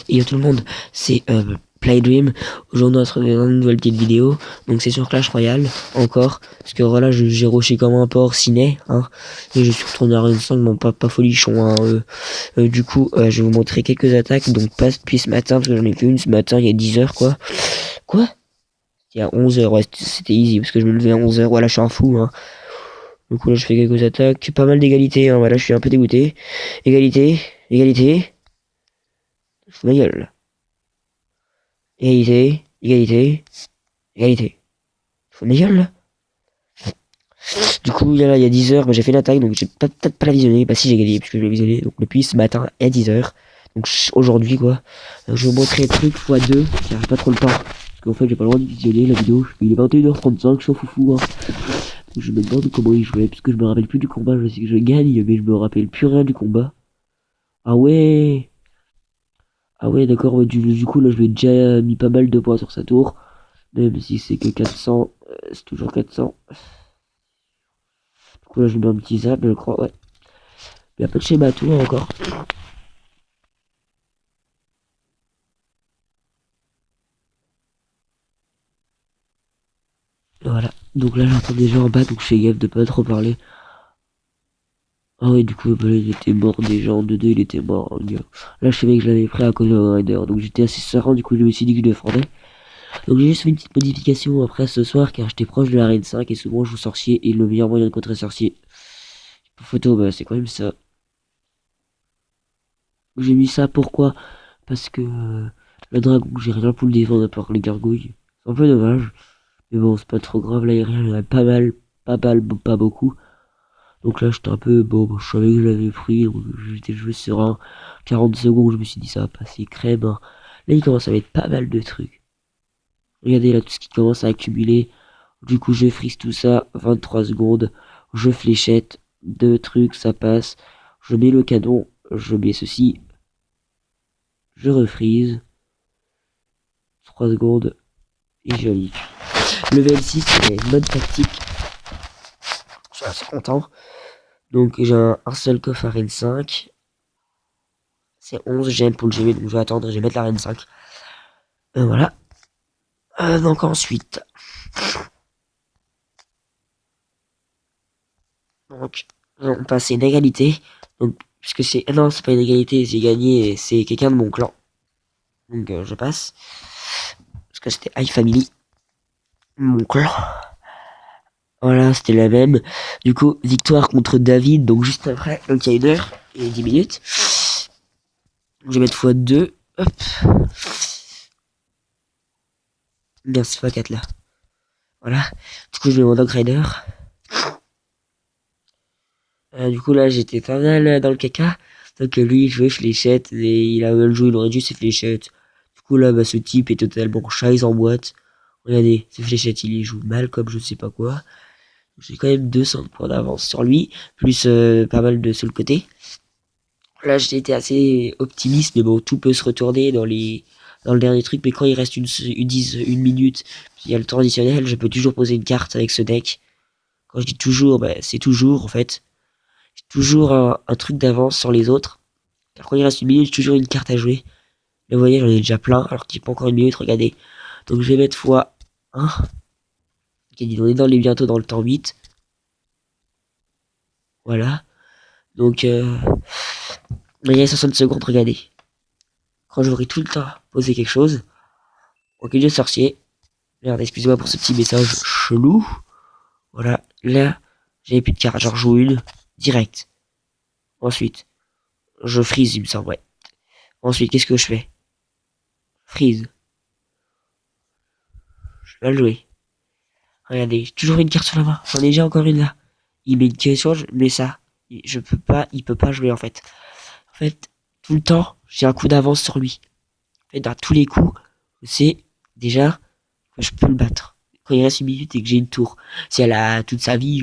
Et yo tout le monde, c'est Playdream. Aujourd'hui on se retrouve dans une nouvelle petite vidéo. Donc c'est sur Clash Royale, encore. Parce que voilà, j'ai rushé comme un porc ciné, hein. Et je suis retourné à Arène 5, mon pas folichon, hein. Du coup, je vais vous montrer quelques attaques. Donc pas depuis ce matin, parce que j'en ai fait une ce matin, il y a 10h quoi. Quoi? Il y a 11h, ouais, c'était easy, parce que je me levais à 11h, voilà, je suis un fou, hein. Du coup là je fais quelques attaques, pas mal d'égalité, hein. Voilà, je suis un peu dégoûté. Égalité, égalité. Je fous ma gueule. Égalité, égalité, égalité. Je fous ma gueule là. Du coup, il y a 10h, j'ai fait l'attaque, donc j'ai peut-être pas la visionner. Bah si, j'ai gagné, puisque je l'ai visionné. Donc depuis ce matin à 10h. Donc aujourd'hui, quoi. Donc, je vais vous montrer le truc x2, car j'ai pas trop le temps. Parce qu'en fait, j'ai pas le droit de visionner la vidéo. Il est 21h35, je suis un foufou, hein. Donc, je me demande comment il jouait, parce que je me rappelle plus du combat. Je sais que je gagne, mais je me rappelle plus rien du combat. Ah ouais. Ah ouais, d'accord, ouais, du coup, là, je lui ai déjà mis pas mal de points sur sa tour. Même si c'est que 400, c'est toujours 400. Du coup, là, je mets un petit zap, je crois, ouais. Il n'y a pas de schéma tout encore. Voilà. Donc là, j'entends des gens en bas, donc je fais gaffe de pas trop parler. Ah ouais, du coup, bah, il était mort déjà. En 2-2, il était mort, hein, le gars. Là, je savais que je l'avais pris à cause de Rider. Donc j'étais assez serein, du coup, je me suis dit que je le défendais. Donc j'ai juste fait une petite modification après ce soir, car j'étais proche de l'arène 5 et souvent je joue sorcier. Et le meilleur moyen de contrer sorcier, pour photo, bah, c'est quand même ça. J'ai mis ça pourquoi? Parce que le dragon, j'ai rien pour le défendre à part les gargouilles. C'est un peu dommage. Mais bon, c'est pas trop grave, l'aérien, il y en a pas mal, pas beaucoup. Donc là, j'étais un peu, bon, je savais que je l'avais pris, donc j'étais joué sur un 40 secondes, je me suis dit ça va passer crème, hein. Là, il commence à mettre pas mal de trucs. Regardez là, tout ce qui commence à accumuler. Du coup, je frise tout ça, 23 secondes, je fléchette, deux trucs, ça passe. Je mets le canon, je mets ceci, je refrise, 3 secondes, et joli. Level 6, c'est une bonne tactique. Je suis assez content. Donc j'ai un seul coffre à Rennes 5. C'est 11 gemmes pour le GV, donc je vais attendre, je vais mettre la Rennes 5. Voilà. Donc ensuite. Donc on passe à une égalité. Donc puisque c'est. Non, c'est pas une égalité, j'ai gagné et c'est quelqu'un de mon clan. Donc je passe. Parce que c'était High Family. Mon clan. Voilà, c'était la même. Du coup, victoire contre David, donc juste après. Donc il y a 1h et 10 minutes. Je vais mettre x2. Hop. Bien, c'est x4 là. Voilà. Du coup, je mets mon Dog Rider. Du coup, là, j'étais pas mal dans le caca. Donc, lui, il jouait fléchette. Et il a mal joué, il aurait dû ses fléchettes. Du coup, là, bah, ce type est totalement chaise en boîte. Regardez, ses fléchettes, il y joue mal comme je sais pas quoi. J'ai quand même 200 points d'avance sur lui. Plus pas mal de sur le côté. Là, j'étais assez optimiste, mais bon, tout peut se retourner dans le dernier truc. Mais quand il reste une minute, puis il y a le temps additionnel, je peux toujours poser une carte avec ce deck. Quand je dis toujours, bah, c'est toujours, en fait. J'ai toujours un truc d'avance sur les autres. Car quand il reste une minute, j'ai toujours une carte à jouer. Mais vous voyez, j'en ai déjà plein, alors qu'il n'y a pas encore une minute, regardez. Donc je vais mettre x1. Ok, dis, on est bientôt dans le temps 8. Voilà. Donc, il y a 60 secondes, regardez. Quand j'aurai tout le temps posé quelque chose. Ok, je sorcier. Merde, excusez-moi pour ce petit message chelou. Voilà, là, j'avais plus de cartes, j'en rejoue une, direct. Ensuite, je freeze, il me semble, ouais. Ensuite, qu'est-ce que je fais? Freeze. Je vais le jouer. Regardez, j'ai toujours une carte sur la main. J'en ai déjà encore une là. Il met une question, je mets ça. Je peux pas, il peut pas jouer en fait. En fait, tout le temps, j'ai un coup d'avance sur lui. En fait, dans tous les coups, je sais déjà que je peux le battre. Quand il reste une minute et que j'ai une tour. Si elle a toute sa vie,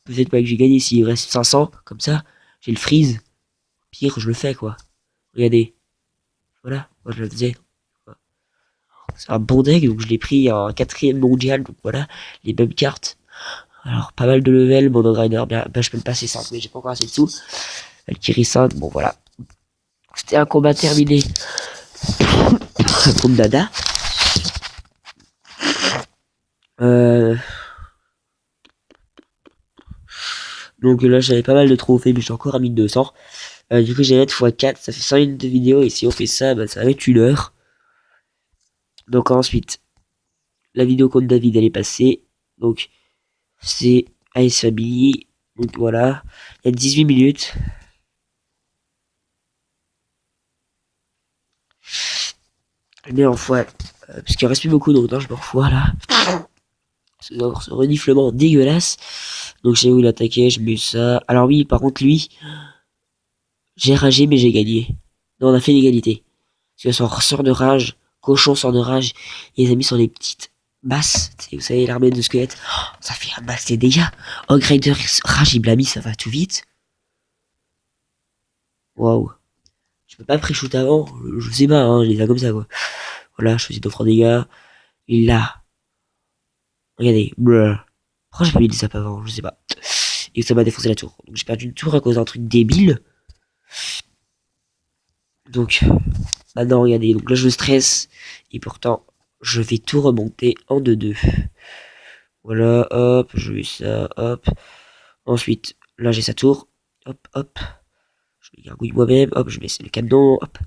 peut-être pas que j'ai gagné. S'il reste 500, comme ça, j'ai le freeze. Pire, je le fais quoi. Regardez. Voilà, moi je le faisais. C'est un bon deck, donc je l'ai pris en 4ème mondial, donc voilà, les mêmes cartes. Alors, pas mal de level, mon Rider, bien, je peux le passer 5, mais j'ai pas encore assez de sous. Valkyrie 5, bon voilà. C'était un combat terminé. Comme Dada. Donc là j'avais pas mal de trophées, mais j'ai encore à 1200. Du coup j'ai mettre x4, ça fait 100 minutes de vidéo, et si on fait ça, bah, ça va être 1 heure. Donc ensuite, la vidéo contre David elle est passée. Donc c'est Ice Family. Donc voilà, il y a 18 minutes. Mais en fois, parce qu'il reste plus beaucoup, donc je me revois là. C'est encore ce reniflement dégueulasse. Donc j'ai voulu l'attaquer, je mets ça. Alors oui, par contre lui, j'ai ragé mais j'ai gagné. Non, on a fait l'égalité. Parce que son sort de rage, cochon sort de rage, et les amis sont les petites masses. Vous savez, l'armée de squelettes. Oh, ça fait un masse des dégâts. Oh, Grinder, rage, il me l'a mis, ça va tout vite. Waouh. Je peux pas pré-shoot avant, je sais pas, hein, je les ai comme ça quoi. Voilà, je faisais 2-3 dégâts. Il l'a. Regardez. Brrr. Pourquoi j'ai pas mis des sapes avant, je sais pas. Et ça m'a défoncé la tour. Donc j'ai perdu une tour à cause d'un truc débile. Donc, maintenant regardez, donc là je stresse. Et pourtant, je vais tout remonter en 2-2. Voilà, hop, je mets ça, hop. Ensuite, là j'ai sa tour. Hop, hop. Je mets gargouille moi-même, hop, je mets le cadenon, hop.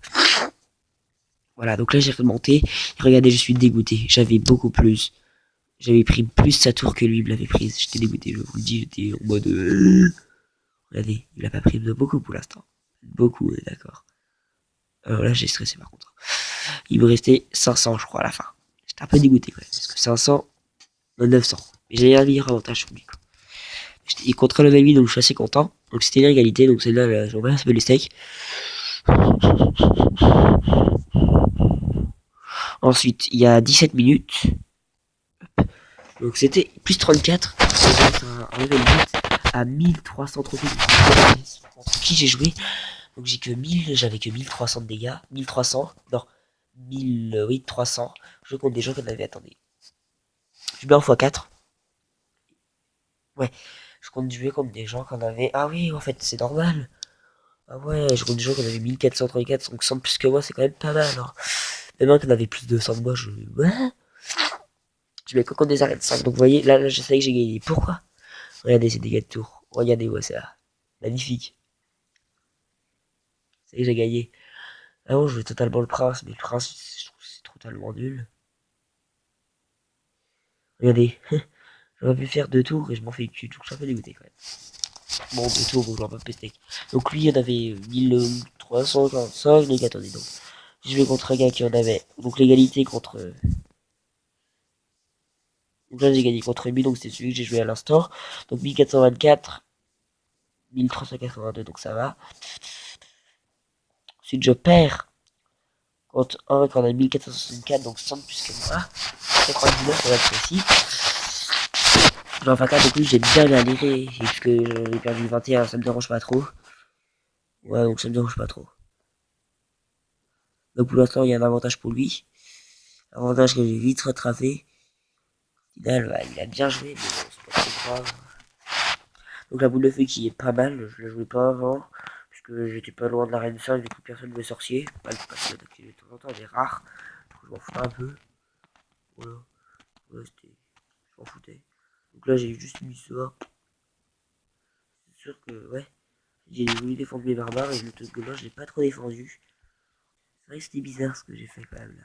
Voilà, donc là j'ai remonté. Et regardez, je suis dégoûté. J'avais beaucoup plus. J'avais pris plus sa tour que lui me l'avait prise. J'étais dégoûté, je vous le dis, j'étais en mode... Regardez, il a pas pris de beaucoup pour l'instant. Beaucoup, on est d'accord. Alors là, j'ai stressé par contre. Il me restait 500, je crois, à la fin. J'étais un peu dégoûté, quand même. Parce que 500, 900. Mais j'avais un meilleur avantage sur lui, quoi. Il contre le level 8, donc je suis assez content. Donc c'était une égalité, donc celle-là, j'en vois, ça fait les steaks. Ensuite, il y a 17 minutes. Donc c'était plus 34. Un level 8 à 1300 trophées. Contre qui j'ai joué. Donc j'ai que 1000, j'avais que 1300 de dégâts. 1300, non, 1000, oui, 300. Je compte des gens qui en avaient, attendez. Je mets en x4. Ouais, je compte jouer contre des gens qui en avaient. Ah oui, en fait, c'est normal. Ah ouais, je compte des gens qui en avaient 1434, donc 100 plus que moi, c'est quand même pas mal. Hein. Même un qui en avait plus de 100 de moi, je. Ouais. Je mets que contre des arènes 5, donc vous voyez, là je sais que j'ai gagné. Pourquoi? Regardez ces dégâts de tour. Regardez, ouais, c'est là. Magnifique. C'est que j'ai gagné. Ah bon, je veux totalement le prince, mais le prince, je trouve que c'est totalement nul. Regardez. J'aurais pu faire 2 tours et je m'en fais une cul, donc je suis un peu dégoûté quand même. Bon, 2 tours, donc j'en pas pester. Donc lui, il en avait 1345, donc attendez, donc. Je vais contre un gars qui en avait. Donc l'égalité contre. Donc là, j'ai gagné contre lui, donc c'est celui que j'ai joué à l'instant. Donc 1424, 1382, donc ça va. Ensuite, je perds contre un qui en a 1464, donc 100 plus que moi. 99 pour être précis. Enfin, donc lui, j'ai bien galéré, puisque j'ai perdu 21, ça me dérange pas trop. Ouais, donc ça me dérange pas trop. Donc pour l'instant, il y a un avantage pour lui. Avantage que j'ai vite rattrapé. Au final, bah, il a bien joué, mais bon, c'est pas très grave. Donc la boule de feu qui est pas mal, je la jouais pas avant. Puisque j'étais pas loin de l'arène 5, du coup personne ne veut sorcier. Pas le passer d'attaquer de temps en temps, mais rare. Donc je m'en foutais un peu. Voilà. Ouais, c'était. Je m'en foutais. Donc là, j'ai juste mis ça. C'est sûr que, ouais. J'ai voulu défendre mes barbares et le truc de là, je l'ai pas trop défendu. C'est vrai que c'était bizarre ce que j'ai fait quand même là.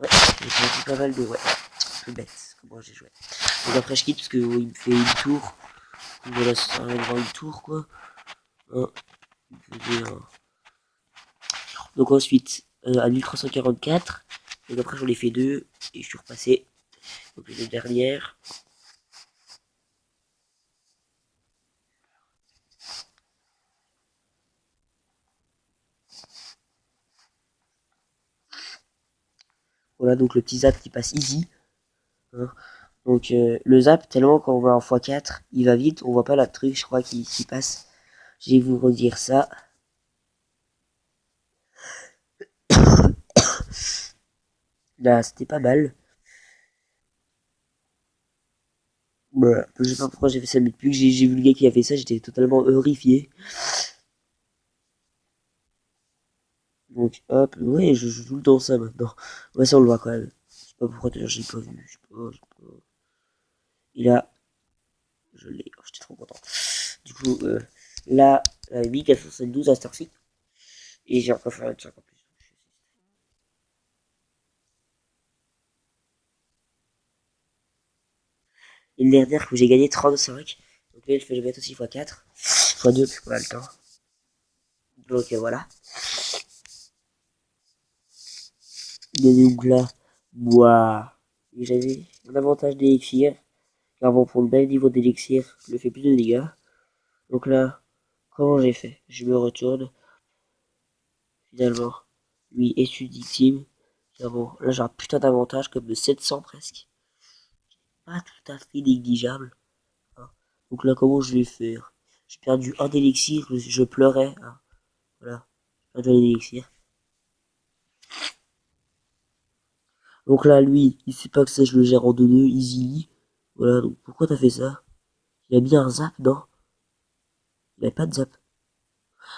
Ouais, j'ai perdu pas mal de. Ouais, c'est bête comment j'ai joué. Donc après, je quitte parce que il me fait une tour. Donc voilà, ça sert à rien de voir une tour quoi. Hein, il me faisait, donc ensuite, à 1344. Donc après, j'en ai fait 2 et je suis repassé. Donc les 2 dernières. Voilà, donc le petit zap qui passe easy. Hein. Donc le zap, tellement quand on va en x4, il va vite, on voit pas la truc, je crois, qui passe. Je vais vous redire ça. Là, c'était pas mal. Voilà. Je sais pas pourquoi j'ai fait ça, mais depuis que j'ai vu le gars qui a fait ça, j'étais totalement horrifié. Donc hop, ouais, je joue tout le temps ça maintenant. Ouais, ça on le voit quand même. Je sais pas pourquoi d'ailleurs j'ai pas vu. Je sais pas, Et là, je l'ai. Oh, j'étais trop content. Du coup, là, la 1472 à Star City. Et j'ai encore fait un 5 en plus. Et le dernière que j'ai gagné 35. Donc là, je vais mettre aussi x4. x2, puisqu'on a le temps. Donc voilà. Et donc là, moi, j'avais un avantage d'élixir. Car bon, pour le même niveau d'élixir, je le fais plus de dégâts. Donc là, comment j'ai fait? Je me retourne. Finalement, lui étudie team. Car bon, là j'ai un putain d'avantage comme de 700 presque. Pas tout à fait négligeable. Hein. Donc là, comment je vais faire? J'ai perdu un d'élixir, je pleurais. Hein. Voilà, j'ai perdu un d'élixir. Donc là, lui, il sait pas que ça, je le gère en 2-2, easy. Voilà, donc pourquoi t'as fait ça? Il a mis un zap, non? Il avait pas de zap.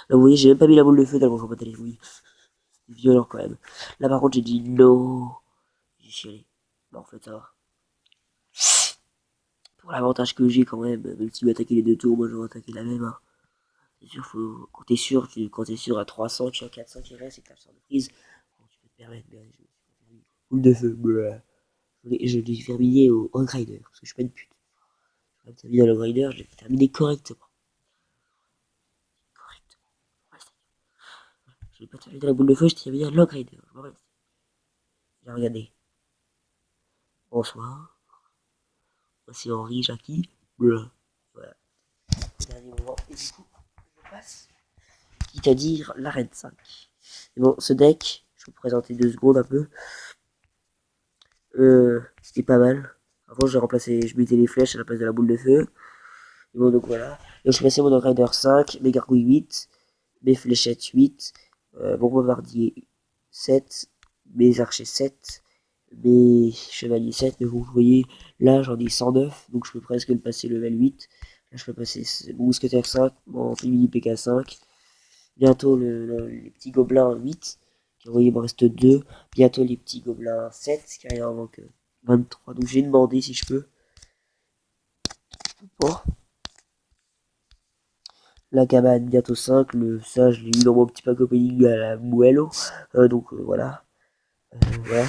Là, vous voyez, j'ai même pas mis la boule de feu tellement je vois pas oui. C'est violent quand même. Là, par contre, j'ai dit non. J'ai chialé. Bah, en fait, ça va. Pour l'avantage que j'ai quand même s'il veut attaquer les deux tours, moi je vais attaquer la même. Hein. C'est sûr, faut, quand t'es sûr à 300, tu as 400 qui restent et que t'as le sort de prise, bon, tu peux te permettre, mais boule de feu, je l'ai terminé au Hog-Rider, parce que je suis pas une pute. Je vais terminer le Hog-Rider, je l'ai terminé correctement. Correctement. Ouais, je l'ai pas terminé la boule de feu, je l'ai terminé le Hog-Rider. J'ai regardé. Bonsoir. Voici Henri, Jackie. Voilà. Dernier moment. Et du coup, je passe. Quitte à dire la reine 5. Et bon, ce deck, je vais vous présenter 2 secondes un peu. C'est pas mal. Avant, j'ai remplacé, je mettais les flèches à la place de la boule de feu. Et bon, donc voilà. Donc, je passais mon Rider 5, mes gargouilles 8, mes fléchettes 8, mon bombardier 7, mes archers 7, mes chevaliers 7. Mais vous voyez, là, j'en ai 109, donc je peux presque le passer level 8. Là, je peux passer mon mousquetaire 5, mon mini PK 5. Bientôt les petits gobelins 8. Vous voyez, il me reste 2. Bientôt les petits gobelins 7, car il en manque 23. Donc j'ai demandé si je peux. Bon. La cabane bientôt 5. Ça, je l'ai eu dans mon petit pack opening à la Muello. Donc voilà. Voilà.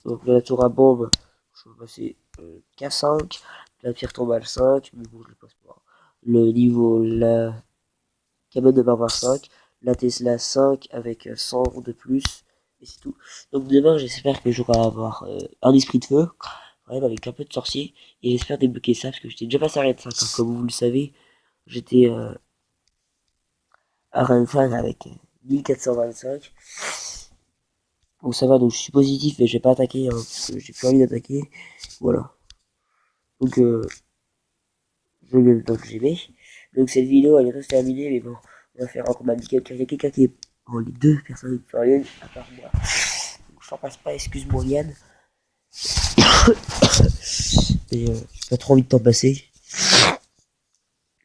Donc la tour à bombe, je vais passer K5. La pierre tombale 5. Mais bon, je le passe pas. Le niveau, la cabane de barbare 5. La Tesla 5 avec 100 de plus. Et c'est tout. Donc demain, j'espère que j'aurai à avoir un esprit de feu. Quand même, avec un peu de sorcier. Et j'espère débloquer ça. Parce que j'étais déjà passé à Red 5. Hein, comme vous le savez. J'étais à Red 5 avec 1425. Donc ça va. Donc je suis positif. Mais je vais pas attaquer. Hein, parce que j'ai plus envie d'attaquer. Voilà. Donc je vais donc j'y vais. Donc cette vidéo elle est bientôt terminée. Mais bon. On va faire un combat amical. Car il y a quelqu'un qui est. Bon, les deux personnes qui sont rien à part moi. Donc je t'en passe pas. Excuse-moi Yann. Et j'ai pas trop envie de t'en passer.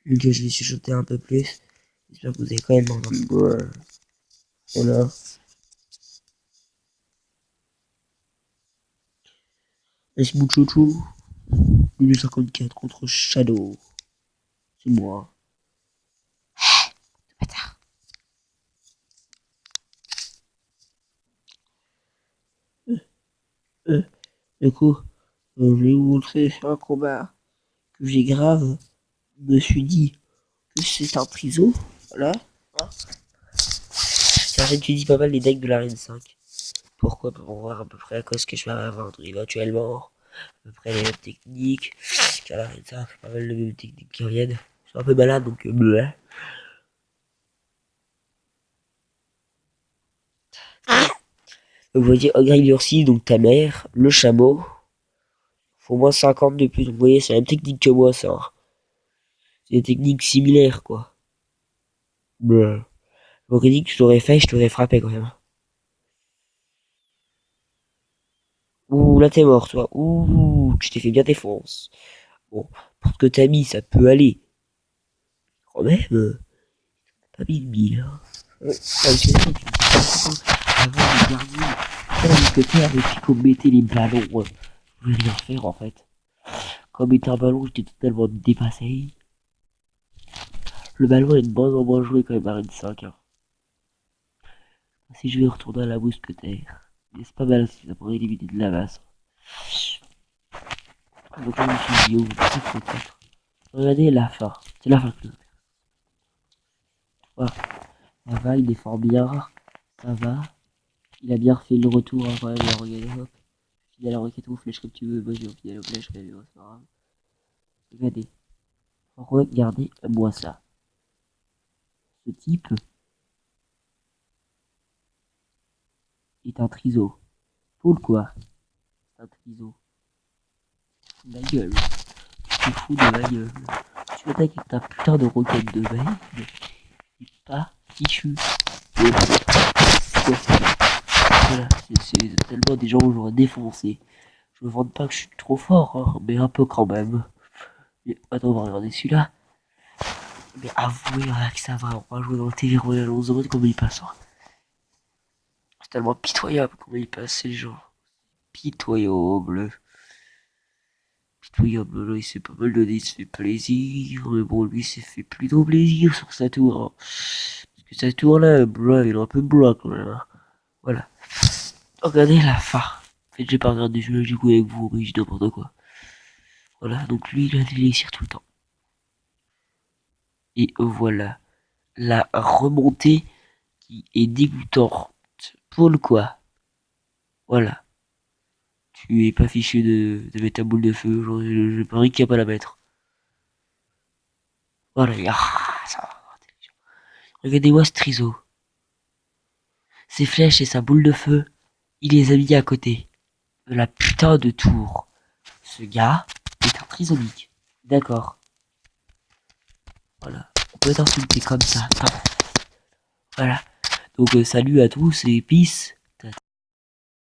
Donc je vais chuchoter un peu plus. J'espère que vous avez quand même entendu. Voilà. Laisse mon chouchou. 1054 contre Shadow. C'est moi. Euh, du coup, je vais vous montrer un combat que j'ai grave. Je me suis dit que c'est un triso. Voilà. Hein. Car j'étudie pas mal les decks de l'arène 5. Pourquoi? Pour voir à peu près à quoi ce que je vais avoir éventuellement. À peu près les mêmes techniques. Car l'arène 5, pas mal de mêmes techniques qui reviennent. Je suis un peu malade donc bleh. Vous voyez, Ogre Lurcy, donc ta mère, le chameau. Faut au moins 50 de plus. Donc, vous voyez, c'est la même technique que moi, ça. C'est des techniques similaires, quoi. Bleh. Donc, dit que je t'aurais fait, je t'aurais frappé, quand même. Ouh, là, t'es mort, toi. Ouh, tu t'es fait bien défonce. Bon, pour ce que t'as mis, ça peut aller. Quand même, pas mis de mille, hein. Avant les gardiens, la mousquetaire, et puis qu'on mettait les ballons, je pouvais rien faire en fait. Quand on mettait un ballon, j'étais totalement dépassé. Le ballon est de moins en moins joué quand même à Rennes 5. Hein. Si je vais retourner à la mousquetaire, mais c'est pas mal aussi, ça pourrait éliminer de la masse. Donc là, je me suis dit, oh, c'est peut-être. Regardez la fin, c'est la fin que nous. Voilà, ça va, il défend bien, ça va. Il a bien refait le retour, hein, quand même, il a regardé, hop. Il a la roquette ou flèche comme tu veux, moi j'ai envie d'aller aux flèches, mais bon, c'est pas grave. Regardez, regardez-moi ça. Ce type est un triso. Pourquoi? C'est un triso. Ma gueule. Tu te fous de ma gueule. Tu attaques avec ta putain de roquette de bail. Et pas fichu. Voilà, c'est tellement des gens que j'aurais défoncé. Je me vante pas que je suis trop fort, hein, mais un peu quand même. Mais, attends, on va regarder celui-là. Mais avouez que ça va, on va jouer dans le TV Royal 11 comme il passe. Hein. C'est tellement pitoyable comment il passe ces gens. Pitoyable. Pitoyable, là, il s'est pas mal donné, il se fait plaisir. Mais bon, lui, il s'est fait plutôt plaisir sur sa tour. Hein. Parce que sa tour là, bro, il est un peu blanc quand même. Hein. Voilà. Regardez la fin. En fait, j'ai pas regardé jeu du coup avec vous, mais je n'importe quoi. Voilà, donc lui, il a des élixirs tout le temps. Et voilà. La remontée qui est dégoûtante. Pour le quoi? Voilà. Tu es pas fichu de mettre ta boule de feu, genre, je parie qu'il n'y a pas à la mettre. Voilà, ça va. Regardez-moi ce triso. Ses flèches et sa boule de feu, il les a mis à côté de la putain de tour. Ce gars est un trisomique. D'accord. Voilà. On peut t'insulter comme ça. Voilà. Donc salut à tous et peace.